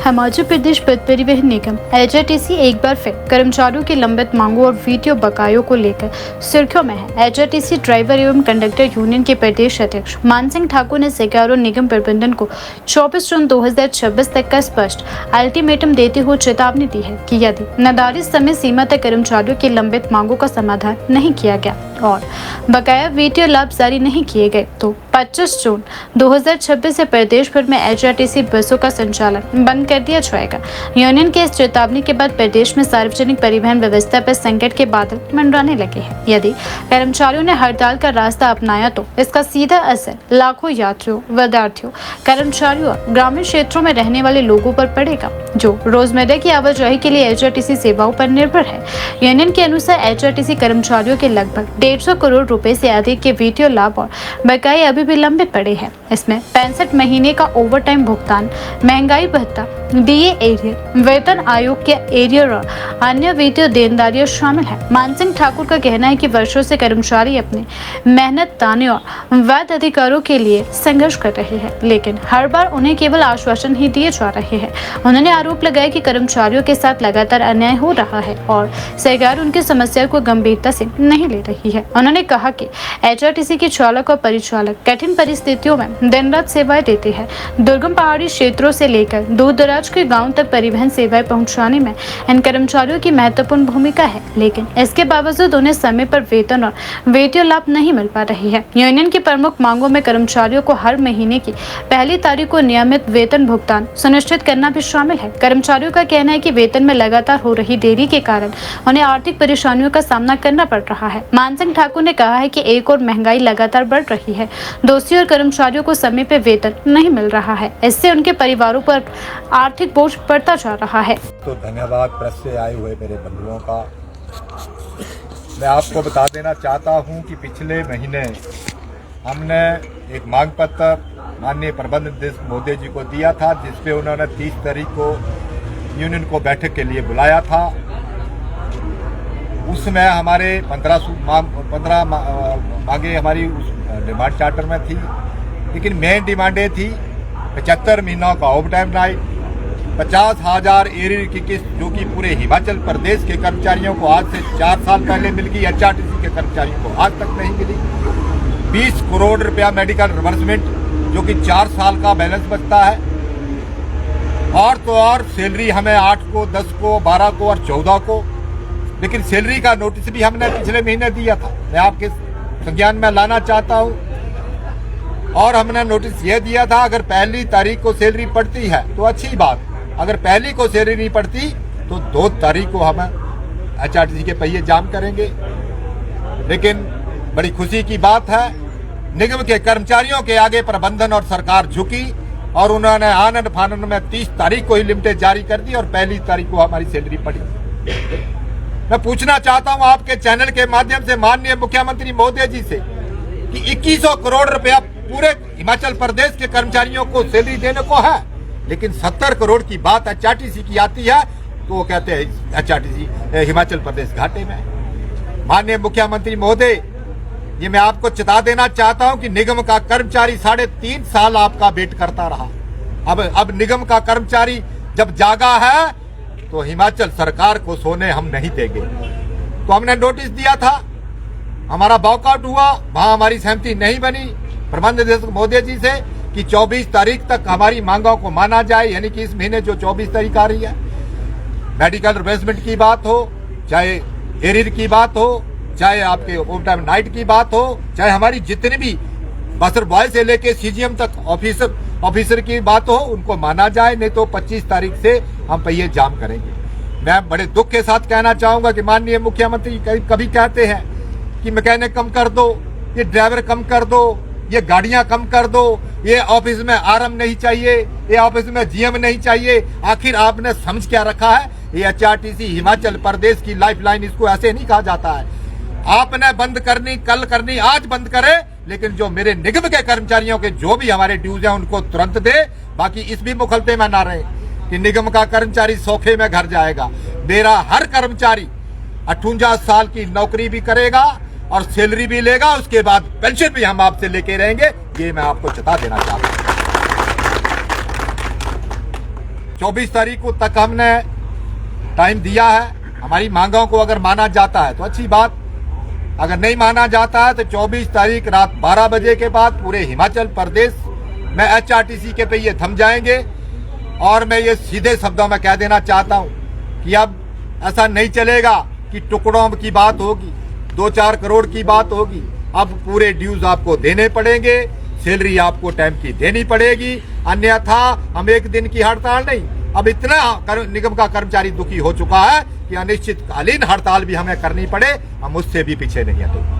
हिमाचल प्रदेश पथ परिवहन निगम एचआरटीसी एक बार फिर कर्मचारियों की लंबित मांगों और वीडियो बकायों को लेकर सुर्खियों में है। एचआरटीसी ड्राइवर एवं कंडक्टर यूनियन के प्रदेश अध्यक्ष मान सिंह ठाकुर ने सरकार और निगम प्रबंधन को 24 जून 2026 तक का स्पष्ट अल्टीमेटम देते हुए चेतावनी दी है कि यदि निर्धारित समय सीमा तक कर्मचारियों की लंबित मांगों का समाधान नहीं किया गया और बकाया वीडियो लाभ जारी नहीं किए गए तो 25 जून 2026 से प्रदेश भर में एचआरटीसी बसों का संचालन बंद कर दिया जाएगा। यूनियन के इस चेतावनी के बाद प्रदेश में सार्वजनिक परिवहन व्यवस्था पर संकट के बादल मंडराने लगे हैं। यदि कर्मचारियों ने हड़ताल का रास्ता अपनाया तो इसका सीधा असर लाखों यात्रियों, विद्यार्थियों, कर्मचारियों और ग्रामीण क्षेत्रों में रहने वाले लोगों पर पड़ेगा जो रोजमर्रा की आवाजाही के लिए एचआरटीसी सेवाओं पर निर्भर है। यूनियन के अनुसार एचआरटीसी कर्मचारियों के लगभग 150 करोड़ रुपए से अधिक के वीडियो लाभ और बकाये अभी भी लंबित पड़े हैं। इसमें 65 महीने का ओवरटाइम भुगतान, महंगाई भत्ता, डीए एरियर, वेतन आयोग के एरियर और अन्य वीडियो देनदारियां शामिल है। मान सिंह ठाकुर का कहना है कि वर्षों से कर्मचारी अपने मेहनत ताने और वैध अधिकारों के लिए संघर्ष कर रहे हैं, लेकिन हर बार उन्हें केवल आश्वासन ही दिए जा रहे हैं। उन्होंने आरोप लगाया कि कर्मचारियों के साथ लगातार अन्याय हो रहा है और सरकार उनकी समस्या को गंभीरता से नहीं ले रही है। उन्होंने कहा कि एचआरटीसी के चालक और परिचालक कठिन परिस्थितियों में दिन रात सेवाएं देते हैं। दुर्गम पहाड़ी क्षेत्रों से लेकर दूर दराज के गांव तक परिवहन सेवाएं पहुंचाने में इन कर्मचारियों की महत्वपूर्ण भूमिका है, लेकिन इसके बावजूद उन्हें समय पर वेतन और वेतन लाभ नहीं मिल पा रही है। यूनियन की प्रमुख मांगों में कर्मचारियों को हर महीने की पहली तारीख को नियमित वेतन भुगतान सुनिश्चित करना भी शामिल है। कर्मचारियों का कहना है कि वेतन में लगातार हो रही देरी के कारण उन्हें आर्थिक परेशानियों का सामना करना पड़ रहा है। मान सिंह ठाकुर ने कहा है कि एक और महंगाई लगातार बढ़ रही है, दोषी और कर्मचारियों को समय पे वेतन नहीं मिल रहा है, इससे उनके परिवारों पर आर्थिक बोझ बढ़ता जा रहा है। तो धन्यवाद प्रेस से आए हुए मेरे बंधुओं का। मैं आपको बता देना चाहता हूं कि पिछले महीने हमने एक मांग पत्र माननीय प्रबंध निदेशक महोदय जी को दिया था, जिसपे उन्होंने 30 तारीख को यूनियन को बैठक के लिए बुलाया था। उसमें हमारे 15 मांगे हमारी उस डिमांड चार्टर में थी, लेकिन मेन डिमांड ये थी 75 महीनों का ओवरटाइम नाइट, 50,000 एरियर की किस्त जो कि पूरे हिमाचल प्रदेश के कर्मचारियों को आज से 4 साल पहले मिल गई, एचआरटीसी के कर्मचारियों को आज तक नहीं मिली, 20 करोड़ रुपया मेडिकल रिवर्समेंट जो कि 4 साल का बैलेंस बचता है, और तो और सैलरी हमें 8 को, 10 को, 12 को और 14 को, लेकिन सैलरी का नोटिस भी हमने पिछले महीने दिया था। मैं आपके संज्ञान में लाना चाहता हूं, और हमने नोटिस यह दिया था अगर पहली तारीख को सैलरी पड़ती है तो अच्छी बात, अगर पहली को सैलरी नहीं पड़ती तो 2 तारीख को हम एचआरटीसी के पहिए जाम करेंगे। लेकिन बड़ी खुशी की बात है, निगम के कर्मचारियों के आगे प्रबंधन और सरकार झुकी और उन्होंने आनंद फानंद में 30 तारीख को ही लिमिटेड जारी कर दी और पहली तारीख को हमारी सैलरी पड़ी। मैं पूछना चाहता हूं आपके चैनल के माध्यम से माननीय मुख्यमंत्री महोदय जी से कि 2100 करोड़ रुपया पूरे हिमाचल प्रदेश के कर्मचारियों को सैलरी देने को है, लेकिन 70 करोड़ की बात एचआरटीसी की आती है तो वो कहते हैं एचआरटीसी हिमाचल प्रदेश घाटे में। माननीय मुख्यमंत्री महोदय, ये मैं आपको चेता देना चाहता हूं कि निगम का कर्मचारी 3.5 साल आपका वेट करता रहा। अब निगम का कर्मचारी जब जागा है तो हिमाचल सरकार को सोने हम नहीं देंगे। तो हमने नोटिस दिया था, हमारा वॉकआउट हुआ, वहां हमारी सहमति नहीं बनी प्रबंध निदेशक महोदय जी से कि 24 तारीख तक हमारी मांगों को माना जाए, यानी कि इस महीने जो 24 तारीख आ रही है। मेडिकल रिप्लेसमेंट की बात हो, चाहे एरियर की बात हो, चाहे आपके ओवरटाइम नाइट की बात हो, चाहे हमारी जितने भी बसर बॉय से लेके सीजीएम तक ऑफिसर की बात हो, उनको माना जाए, नहीं तो 25 तारीख से हम पहिए जाम करेंगे। मैं बड़े दुख के साथ कहना चाहूंगा कि माननीय मुख्यमंत्री कभी कहते हैं कि मैकेनिक कम कर दो, ये ड्राइवर कम कर दो, ये गाड़ियां कम कर दो, ये ऑफिस में आरएम नहीं चाहिए, ये ऑफिस में जीएम नहीं चाहिए। आखिर आपने समझ क्या रखा है? ये एचआरटीसी हिमाचल प्रदेश की लाइफलाइन, इसको ऐसे नहीं कहा जाता है। आपने बंद करनी, कल करनी, आज बंद करे, लेकिन जो मेरे निगम के कर्मचारियों के जो भी हमारे ड्यूज हैं उनको तुरंत दे, बाकी इस भी मुखलते में ना रहे कि निगम का कर्मचारी सोखे में घर जाएगा। मेरा हर कर्मचारी 58 साल की नौकरी भी करेगा और सैलरी भी लेगा, उसके बाद पेंशन भी हम आपसे लेके रहेंगे, ये मैं आपको चेता देना चाहता हूं। 24 तारीख को तक हमने टाइम दिया है। हमारी मांगों को अगर माना जाता है तो अच्छी बात, अगर नहीं माना जाता है तो 24 तारीख रात 12 बजे के बाद पूरे हिमाचल प्रदेश में HRTC के पे ये थम जाएंगे। और मैं ये सीधे शब्दों में कह देना चाहता हूँ कि अब ऐसा नहीं चलेगा कि टुकड़ों की बात होगी, 2-4 करोड़ की बात होगी। अब पूरे ड्यूज आपको देने पड़ेंगे, सैलरी आपको टाइम की देनी पड़ेगी, अन्यथा हम एक दिन की हड़ताल नहीं, अब इतना निगम का कर्मचारी दुखी हो चुका है कि अनिश्चितकालीन हड़ताल भी हमें करनी पड़े, हम उससे भी पीछे नहीं हटेंगे।